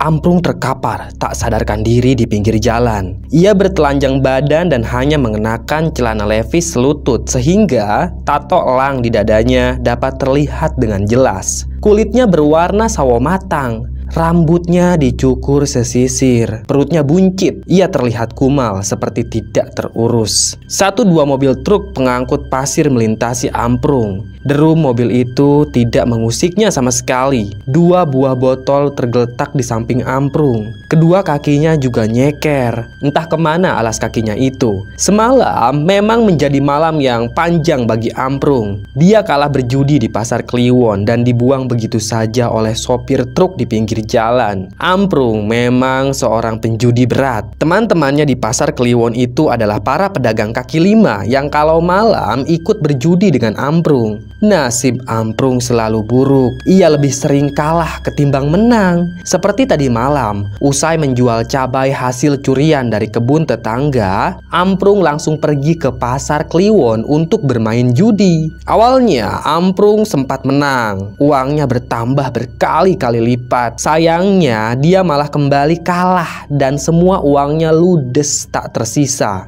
Amprung terkapar, tak sadarkan diri di pinggir jalan. Ia bertelanjang badan dan hanya mengenakan celana levis selutut sehingga tato elang di dadanya dapat terlihat dengan jelas. Kulitnya berwarna sawo matang. Rambutnya dicukur sesisir, perutnya buncit. Ia terlihat kumal seperti tidak terurus. Satu dua mobil truk pengangkut pasir melintasi Amprung. Derum mobil itu tidak mengusiknya sama sekali. Dua buah botol tergeletak di samping Amprung. Kedua kakinya juga nyeker. Entah kemana alas kakinya itu. Semalam memang menjadi malam yang panjang bagi Amprung. Dia kalah berjudi di pasar Kliwon dan dibuang begitu saja oleh sopir truk di pinggir jalan. Amprung memang seorang penjudi berat. Teman-temannya di pasar Kliwon itu adalah para pedagang kaki lima yang kalau malam ikut berjudi dengan Amprung. Nasib Amprung selalu buruk. Ia lebih sering kalah ketimbang menang. Seperti tadi malam, usai menjual cabai hasil curian dari kebun tetangga, Amprung langsung pergi ke pasar Kliwon untuk bermain judi. Awalnya Amprung sempat menang. Uangnya bertambah berkali-kali lipat. Sayangnya dia malah kembali kalah dan semua uangnya ludes tak tersisa.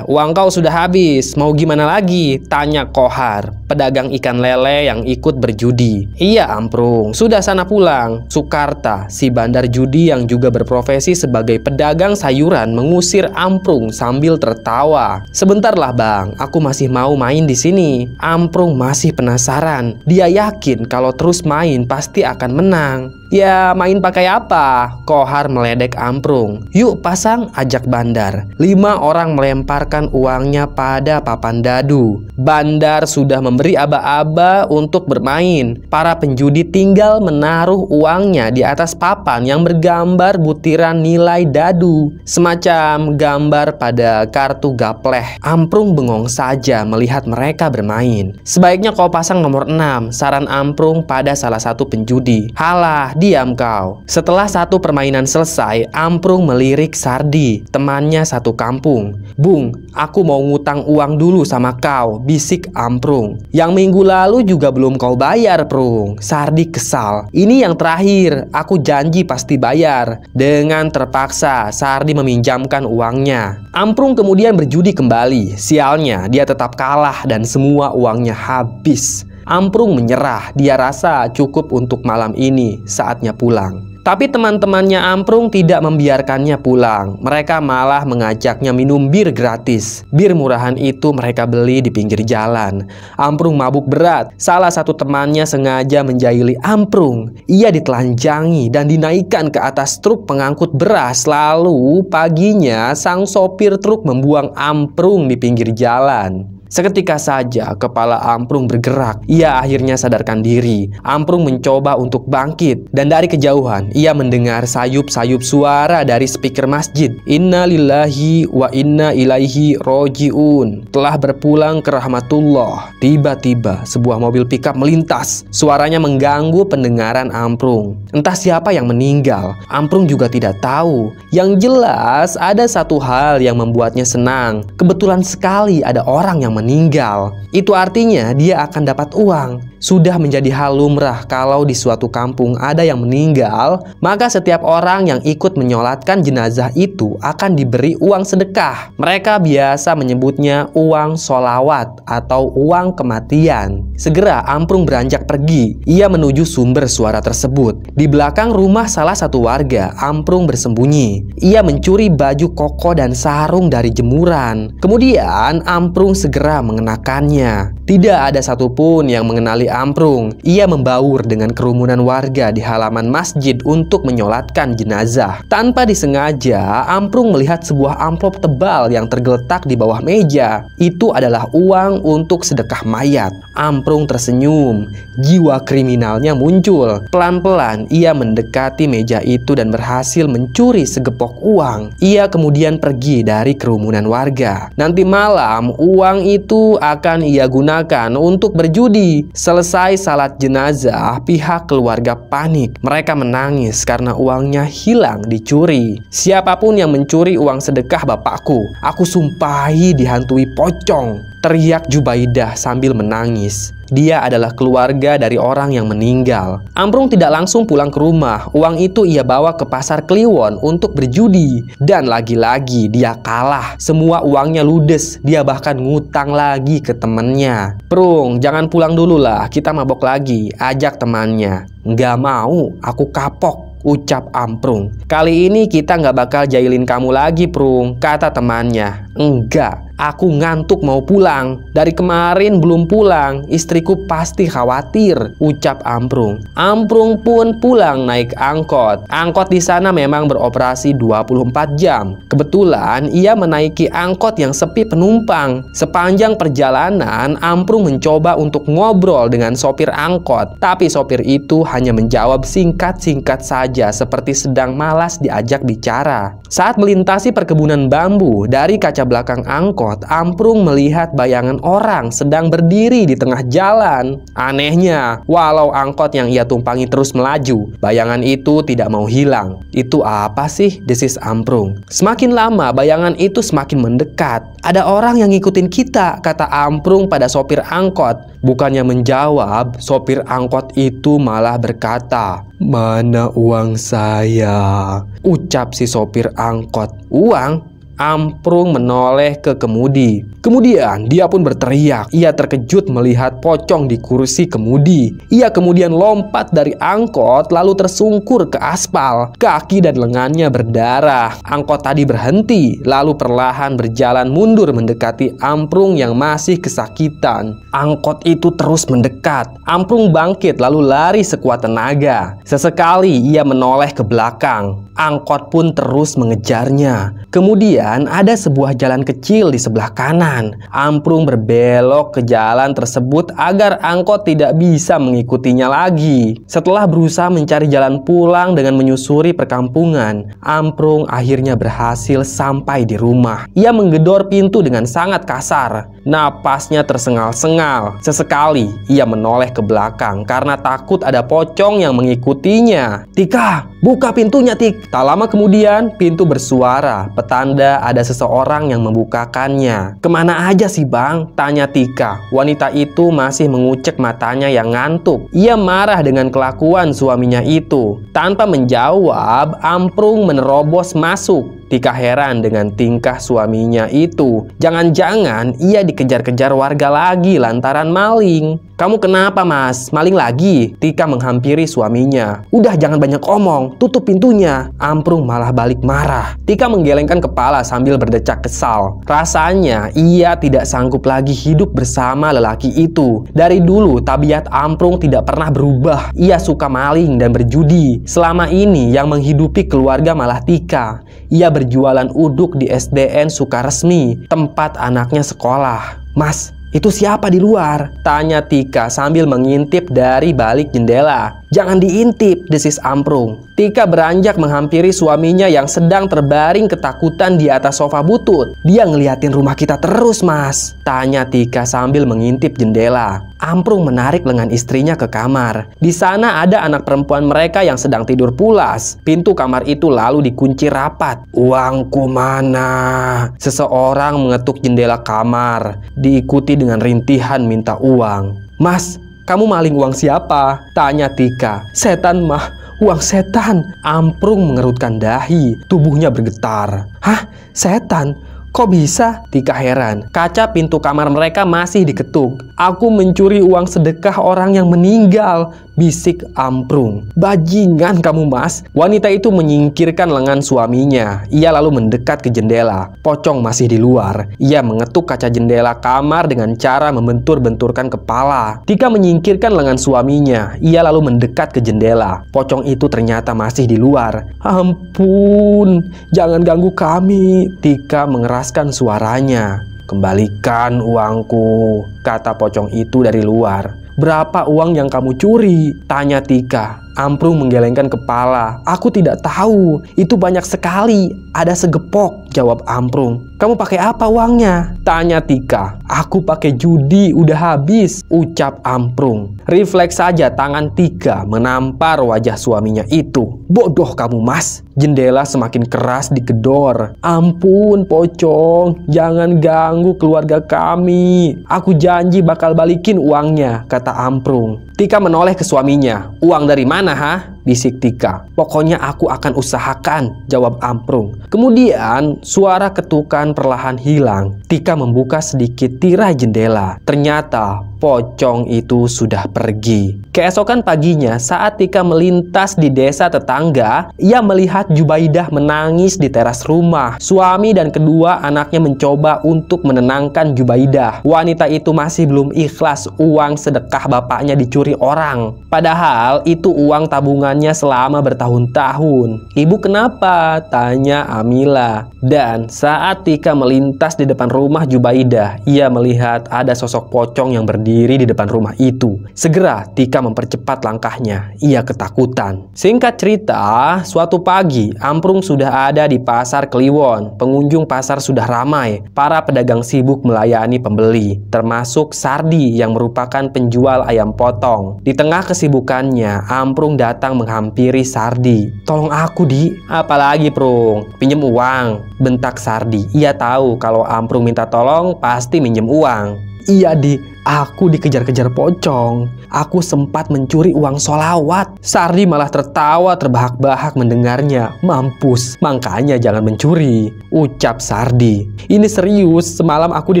Uang kau sudah habis. Mau gimana lagi? Tanya Kohar, pedagang ikan lele yang ikut berjudi. Iya Amprung, sudah sana pulang. Sukarta, si bandar judi yang juga berprofesi sebagai pedagang sayuran, mengusir Amprung sambil tertawa. Sebentarlah bang, aku masih mau main di sini. Amprung masih penasaran. Dia yakin kalau terus main pasti akan menang. Ya main pakai apa? Kohar meledek Amprung. Yuk pasang, ajak bandar. 5 orang melemparkan uangnya pada papan dadu. Bandar sudah memberi aba-aba untuk bermain. Para penjudi tinggal menaruh uangnya di atas papan yang bergambar butiran nilai dadu, semacam gambar pada kartu gapleh. Amprung bengong saja melihat mereka bermain. Sebaiknya kau pasang nomor 6, saran Amprung pada salah satu penjudi. Halah, diam kau. Setelah satu permainan selesai, Amprung melirik Sardi, temannya satu kampung. Bung, aku mau ngutang uang dulu sama kau, bisik Amprung. Yang minggu lalu juga belum kau bayar, Prung. Sardi kesal. Ini yang terakhir, aku janji pasti bayar. Dengan terpaksa, Sardi meminjamkan uangnya. Amprung kemudian berjudi kembali. Sialnya, dia tetap kalah dan semua uangnya habis. Amprung menyerah, dia rasa cukup untuk malam ini, saatnya pulang. Tapi teman-temannya Amprung tidak membiarkannya pulang. Mereka malah mengajaknya minum bir gratis. Bir murahan itu mereka beli di pinggir jalan. Amprung mabuk berat. Salah satu temannya sengaja menjahili Amprung. Ia ditelanjangi dan dinaikkan ke atas truk pengangkut beras. Lalu paginya sang sopir truk membuang Amprung di pinggir jalan. Seketika saja kepala Amprung bergerak. Ia akhirnya sadarkan diri. Amprung mencoba untuk bangkit dan dari kejauhan ia mendengar sayup-sayup suara dari speaker masjid. Inna lillahi wa inna ilaihi roji'un. Telah berpulang ke rahmatullah. Tiba-tiba sebuah mobil pickup melintas. Suaranya mengganggu pendengaran Amprung. Entah siapa yang meninggal, Amprung juga tidak tahu. Yang jelas ada satu hal yang membuatnya senang. Kebetulan sekali ada orang yang meninggal. Itu artinya dia akan dapat uang. Sudah menjadi hal lumrah kalau di suatu kampung ada yang meninggal, maka setiap orang yang ikut menyolatkan jenazah itu akan diberi uang sedekah. Mereka biasa menyebutnya uang solawat atau uang kematian. Segera Amprung beranjak pergi. Ia menuju sumber suara tersebut. Di belakang rumah salah satu warga, Amprung bersembunyi. Ia mencuri baju koko dan sarung dari jemuran. Kemudian Amprung segera mengenakannya. Tidak ada satupun yang mengenali Amprung. Ia membaur dengan kerumunan warga di halaman masjid untuk menyolatkan jenazah. Tanpa disengaja, Amprung melihat sebuah amplop tebal yang tergeletak di bawah meja. Itu adalah uang untuk sedekah mayat. Amprung tersenyum. Jiwa kriminalnya muncul. Pelan-pelan ia mendekati meja itu dan berhasil mencuri segepok uang. Ia kemudian pergi dari kerumunan warga. Nanti malam, uang itu akan ia gunakan untuk berjudi. Selesai salat jenazah, pihak keluarga panik. Mereka menangis karena uangnya hilang dicuri. Siapapun yang mencuri uang sedekah bapakku, aku sumpahi dihantui pocong, teriak Jubaidah sambil menangis. Dia adalah keluarga dari orang yang meninggal. Amprung tidak langsung pulang ke rumah. Uang itu ia bawa ke pasar Kliwon untuk berjudi. Dan lagi-lagi dia kalah. Semua uangnya ludes. Dia bahkan ngutang lagi ke temennya. "Prung, jangan pulang dulu lah. Kita mabok lagi," ajak temannya. "Nggak mau, aku kapok," ucap Amprung. "Kali ini kita nggak bakal jailin kamu lagi, Prung," kata temannya. "Enggak, aku ngantuk mau pulang. Dari kemarin belum pulang, istriku pasti khawatir," ucap Amprung. Amprung pun pulang naik angkot. Angkot di sana memang beroperasi 24 jam. Kebetulan ia menaiki angkot yang sepi penumpang. Sepanjang perjalanan, Amprung mencoba untuk ngobrol dengan sopir angkot, tapi sopir itu hanya menjawab singkat-singkat saja seperti sedang malas diajak bicara. Saat melintasi perkebunan bambu, dari kaca belakang angkot, Amprung melihat bayangan orang sedang berdiri di tengah jalan. Anehnya, walau angkot yang ia tumpangi terus melaju, bayangan itu tidak mau hilang. "Itu apa sih?" desis Amprung. Semakin lama, bayangan itu semakin mendekat. "Ada orang yang ngikutin kita," kata Amprung pada sopir angkot. Bukannya menjawab, sopir angkot itu malah berkata, "Mana uang saya?" ucap si sopir angkot. "Uang?" Amprung menoleh ke kemudi. Kemudian dia pun berteriak. Ia terkejut melihat pocong di kursi kemudi. Ia kemudian lompat dari angkot lalu tersungkur ke aspal. Kaki dan lengannya berdarah. Angkot tadi berhenti lalu perlahan berjalan mundur mendekati Amprung yang masih kesakitan. Angkot itu terus mendekat. Amprung bangkit lalu lari sekuat tenaga. Sesekali ia menoleh ke belakang. Angkot pun terus mengejarnya. Kemudian ada sebuah jalan kecil di sebelah kanan. Amprung berbelok ke jalan tersebut agar angkot tidak bisa mengikutinya lagi. Setelah berusaha mencari jalan pulang dengan menyusuri perkampungan, Amprung akhirnya berhasil sampai di rumah. Ia menggedor pintu dengan sangat kasar. Napasnya tersengal-sengal. Sesekali ia menoleh ke belakang karena takut ada pocong yang mengikutinya. "Tika, buka pintunya, Tik." Tak lama kemudian pintu bersuara, petanda ada seseorang yang membukakannya. "Kemana aja sih, Bang?" tanya Tika. Wanita itu masih mengucek matanya yang ngantuk. Ia marah dengan kelakuan suaminya itu. Tanpa menjawab, Amprung menerobos masuk. Tika heran dengan tingkah suaminya itu. Jangan-jangan ia dikejar-kejar warga lagi lantaran maling. "Kamu kenapa, Mas? Maling lagi?" Tika menghampiri suaminya. "Udah, jangan banyak omong, tutup pintunya." Amprung malah balik marah. Tika menggelengkan kepala sambil berdecak kesal. Rasanya ia tidak sanggup lagi hidup bersama lelaki itu. Dari dulu tabiat Amprung tidak pernah berubah. Ia suka maling dan berjudi. Selama ini yang menghidupi keluarga malah Tika. Ia berjualan uduk di SDN Sukaresmi, tempat anaknya sekolah. "Mas, itu siapa di luar?" tanya Tika sambil mengintip dari balik jendela. "Jangan diintip," desis Amprung. Tika beranjak menghampiri suaminya yang sedang terbaring ketakutan di atas sofa butut. "Dia ngeliatin rumah kita terus, Mas," tanya Tika sambil mengintip jendela. Amprung menarik lengan istrinya ke kamar. Di sana ada anak perempuan mereka yang sedang tidur pulas. Pintu kamar itu lalu dikunci rapat. "Uangku mana?" Seseorang mengetuk jendela kamar, diikuti dengan rintihan minta uang. "Mas, kamu maling uang siapa?" tanya Tika. "Setan, mah. Uang setan." Amprung mengerutkan dahi. Tubuhnya bergetar. "Hah? Setan? Kok bisa?" Tika heran. Kaca pintu kamar mereka masih diketuk. "Aku mencuri uang sedekah orang yang meninggal," bisik Amprung. "Bajingan kamu, Mas." Wanita itu menyingkirkan lengan suaminya. Ia lalu mendekat ke jendela. Pocong masih di luar. Ia mengetuk kaca jendela kamar dengan cara membentur-benturkan kepala. Tika menyingkirkan lengan suaminya. Ia lalu mendekat ke jendela. Pocong itu ternyata masih di luar. "Ampun, jangan ganggu kami," Tika mengeraskan suaranya. "Kembalikan uangku," kata pocong itu dari luar. "Berapa uang yang kamu curi?" tanya Tika. Amprung menggelengkan kepala. "Aku tidak tahu. Itu banyak sekali. Ada segepok," jawab Amprung. Kamu pakai apa uangnya? Tanya Tika. Aku pakai judi, udah habis, ucap Amprung. Refleks saja tangan Tika menampar wajah suaminya itu. Bodoh kamu mas. Jendela semakin keras digedor. Ampun Pocong, jangan ganggu keluarga kami. Aku janji bakal balikin uangnya, kata Amprung. Tika menoleh ke suaminya. Uang dari mana bisik Tika. Pokoknya aku akan usahakan, jawab Amprung. Kemudian suara ketukan perlahan hilang. Tika membuka sedikit tirai jendela. Ternyata Pocong itu sudah pergi. Keesokan paginya saat Tika melintas di desa tetangga, ia melihat Jubaidah menangis di teras rumah. Suami dan kedua anaknya mencoba untuk menenangkan Jubaidah. Wanita itu masih belum ikhlas uang sedekah bapaknya dicuri orang. Padahal itu uang tabungannya selama bertahun-tahun. Ibu kenapa? Tanya Amila. Dan saat Tika melintas di depan rumah Jubaidah, ia melihat ada sosok pocong yang berdiri di depan rumah itu. Segera Tika mempercepat langkahnya. Ia ketakutan. Singkat cerita, suatu pagi Amprung sudah ada di pasar Kliwon. Pengunjung pasar sudah ramai. Para pedagang sibuk melayani pembeli, termasuk Sardi yang merupakan penjual ayam potong. Di tengah kesibukannya, Amprung datang menghampiri Sardi. Tolong aku Di. Apalagi Prung? Pinjem uang, bentak Sardi. Ia tahu kalau Amprung minta tolong pasti minjem uang. Iya Di, aku dikejar-kejar pocong. Aku sempat mencuri uang sholawat. Sardi malah tertawa terbahak-bahak mendengarnya. Mampus, makanya jangan mencuri, ucap Sardi. Ini serius, semalam aku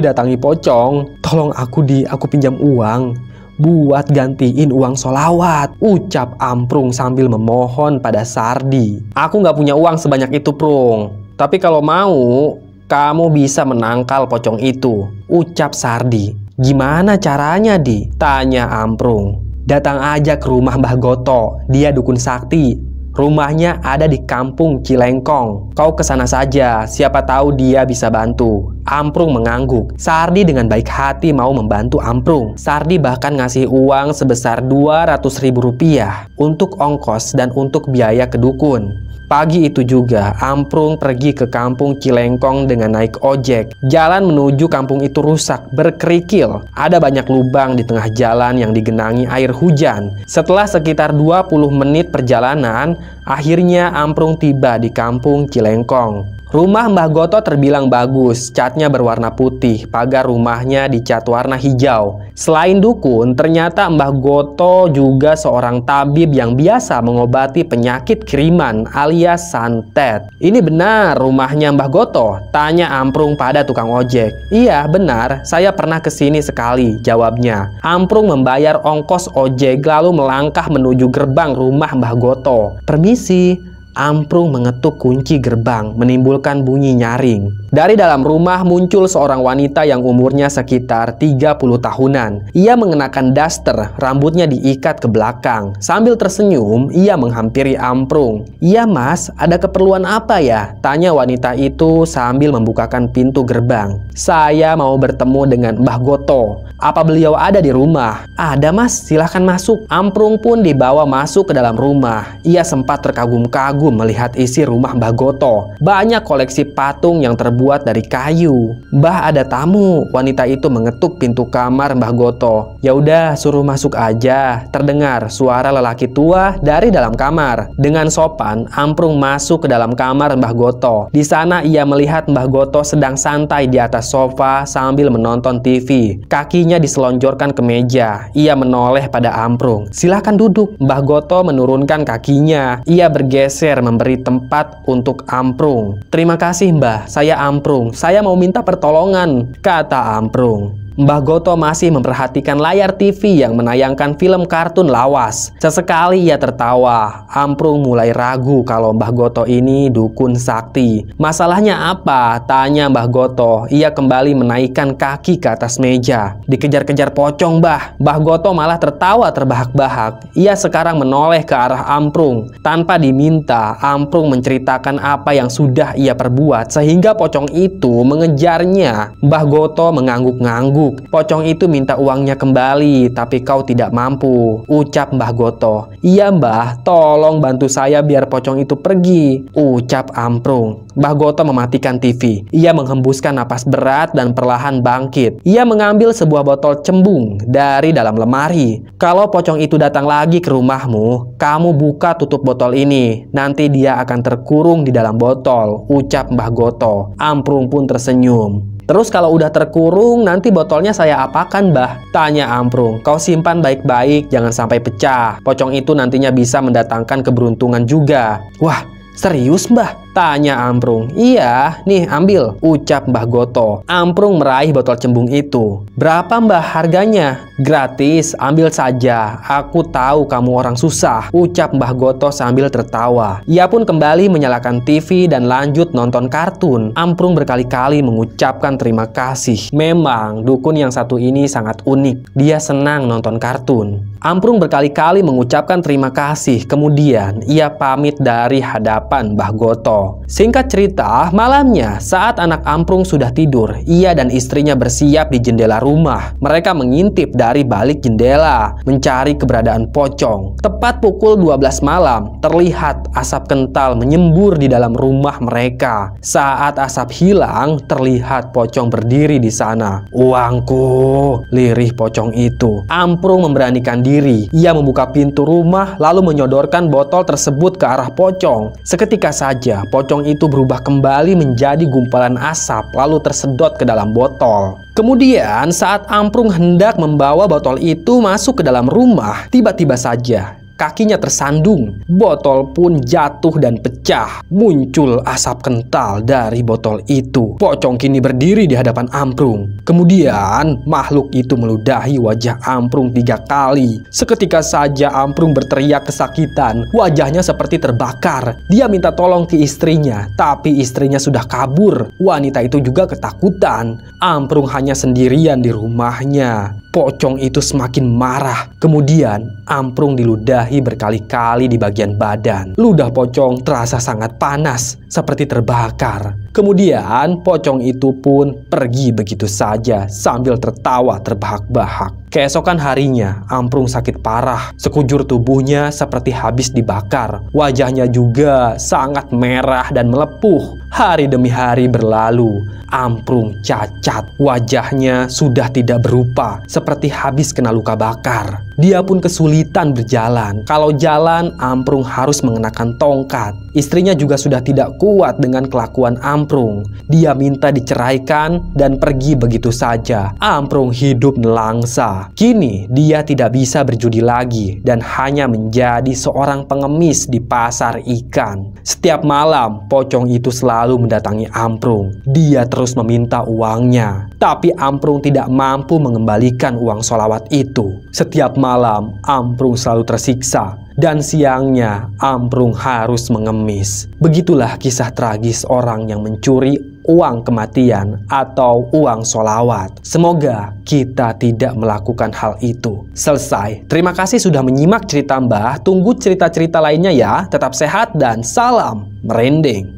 didatangi pocong. Tolong aku Di, aku pinjam uang buat gantiin uang sholawat, ucap Amprung sambil memohon pada Sardi. Aku nggak punya uang sebanyak itu Prung, tapi kalau mau kamu bisa menangkal pocong itu, ucap Sardi. Gimana caranya Di? Tanya Amprung. Datang aja ke rumah Mbah Goto, dia dukun sakti. Rumahnya ada di kampung Cilengkong. Kau kesana saja, siapa tahu dia bisa bantu. Amprung mengangguk. Sardi dengan baik hati mau membantu Amprung. Sardi bahkan ngasih uang sebesar Rp200.000 untuk ongkos dan untuk biaya ke dukun. Pagi itu juga, Amprung pergi ke kampung Cilengkong dengan naik ojek. Jalan menuju kampung itu rusak, berkerikil. Ada banyak lubang di tengah jalan yang digenangi air hujan. Setelah sekitar 20 menit perjalanan, akhirnya Amprung tiba di kampung Cilengkong. Rumah Mbah Goto terbilang bagus, catnya berwarna putih, pagar rumahnya dicat warna hijau. Selain dukun, ternyata Mbah Goto juga seorang tabib yang biasa mengobati penyakit kiriman alias santet. Ini benar rumahnya Mbah Goto? Tanya Amprung pada tukang ojek. Iya benar, saya pernah kesini sekali, jawabnya. Amprung membayar ongkos ojek lalu melangkah menuju gerbang rumah Mbah Goto. Permisi. Amprung mengetuk kunci gerbang, menimbulkan bunyi nyaring. Dari dalam rumah muncul seorang wanita yang umurnya sekitar 30 tahunan. Ia mengenakan daster, rambutnya diikat ke belakang. Sambil tersenyum, ia menghampiri Amprung. Iya mas, ada keperluan apa ya? Tanya wanita itu sambil membukakan pintu gerbang. Saya mau bertemu dengan Mbah Goto. Apa beliau ada di rumah? Ada mas, silahkan masuk. Amprung pun dibawa masuk ke dalam rumah. Ia sempat terkagum-kagum melihat isi rumah Mbah Goto. Banyak koleksi patung yang terbuat dari kayu. Mbah ada tamu. Wanita itu mengetuk pintu kamar Mbah Goto. Ya udah, suruh masuk aja. Terdengar suara lelaki tua dari dalam kamar. Dengan sopan, Amprung masuk ke dalam kamar Mbah Goto. Di sana ia melihat Mbah Goto sedang santai di atas sofa sambil menonton TV. Kakinya diselonjorkan ke meja. Ia menoleh pada Amprung. Silahkan duduk. Mbah Goto menurunkan kakinya. Ia bergeser memberi tempat untuk Amprung. Terima kasih Mbah, saya Amprung. Saya mau minta pertolongan, kata Amprung. Mbah Goto masih memperhatikan layar TV yang menayangkan film kartun lawas. Sesekali ia tertawa. Amprung mulai ragu kalau Mbah Goto ini dukun sakti. Masalahnya apa? Tanya Mbah Goto. Ia kembali menaikkan kaki ke atas meja. Dikejar-kejar pocong Mbah. Mbah Goto malah tertawa terbahak-bahak. Ia sekarang menoleh ke arah Amprung. Tanpa diminta, Amprung menceritakan apa yang sudah ia perbuat sehingga pocong itu mengejarnya. Mbah Goto mengangguk-ngangguk. mabuk. Pocong itu minta uangnya kembali, tapi kau tidak mampu, ucap Mbah Goto. Iya Mbah, tolong bantu saya biar pocong itu pergi, ucap Amprung. Mbah Goto mematikan TV. Ia menghembuskan napas berat dan perlahan bangkit. Ia mengambil sebuah botol cembung dari dalam lemari. Kalau pocong itu datang lagi ke rumahmu, kamu buka tutup botol ini. Nanti dia akan terkurung di dalam botol, ucap Mbah Goto. Amprung pun tersenyum. Terus kalau udah terkurung, nanti botolnya saya apakan, Mbah? Tanya Amprung. Kau simpan baik-baik, jangan sampai pecah. Pocong itu nantinya bisa mendatangkan keberuntungan juga. Wah, serius, Mbah? Tanya Amprung. Iya, nih ambil, ucap Mbah Goto. Amprung meraih botol cembung itu. Berapa Mbah harganya? Gratis, ambil saja. Aku tahu kamu orang susah, ucap Mbah Goto sambil tertawa. Ia pun kembali menyalakan TV dan lanjut nonton kartun. Amprung berkali-kali mengucapkan terima kasih. Memang, dukun yang satu ini sangat unik. Dia senang nonton kartun. Amprung berkali-kali mengucapkan terima kasih. Kemudian, ia pamit dari hadapan Mbah Goto. Singkat cerita, malamnya saat anak Amprung sudah tidur, ia dan istrinya bersiap di jendela rumah. Mereka mengintip dari balik jendela, mencari keberadaan pocong. Tepat pukul 12 malam, terlihat asap kental menyembur di dalam rumah mereka. Saat asap hilang, terlihat pocong berdiri di sana. Uangku, lirih pocong itu. Amprung memberanikan diri. Ia membuka pintu rumah, lalu menyodorkan botol tersebut ke arah pocong. Seketika saja, pocong itu berubah kembali menjadi gumpalan asap lalu tersedot ke dalam botol. Kemudian saat Amprung hendak membawa botol itu masuk ke dalam rumah, tiba-tiba saja kakinya tersandung. Botol pun jatuh dan pecah. Muncul asap kental dari botol itu. Pocong kini berdiri di hadapan Amprung. Kemudian makhluk itu meludahi wajah Amprung 3 kali. Seketika saja Amprung berteriak kesakitan. Wajahnya seperti terbakar. Dia minta tolong ke istrinya, tapi istrinya sudah kabur. Wanita itu juga ketakutan. Amprung hanya sendirian di rumahnya. Pocong itu semakin marah. Kemudian Amprung diludahi berkali-kali di bagian badan. Ludah pocong terasa sangat panas, seperti terbakar. Kemudian pocong itu pun pergi begitu saja sambil tertawa terbahak-bahak. Keesokan harinya, Amprung sakit parah. Sekujur tubuhnya seperti habis dibakar. Wajahnya juga sangat merah dan melepuh. Hari demi hari berlalu. Amprung cacat. Wajahnya sudah tidak berupa, seperti habis kena luka bakar. Dia pun kesulitan berjalan. Kalau jalan, Amprung harus mengenakan tongkat. Istrinya juga sudah tidak kuat dengan kelakuan Amprung. Dia minta diceraikan dan pergi begitu saja. Amprung hidup nelangsa. Kini dia tidak bisa berjudi lagi dan hanya menjadi seorang pengemis di pasar ikan. Setiap malam, pocong itu selalu mendatangi Amprung. Dia terus meminta uangnya. Tapi Amprung tidak mampu mengembalikan uang sholawat itu. Setiap malam, Amprung selalu tersiksa. Dan siangnya, Amprung harus mengemis. Begitulah kisah tragis orang yang mencuri uang kematian atau uang sholawat. Semoga kita tidak melakukan hal itu. Selesai. Terima kasih sudah menyimak cerita Mbah. Tunggu cerita-cerita lainnya ya. Tetap sehat dan salam merinding.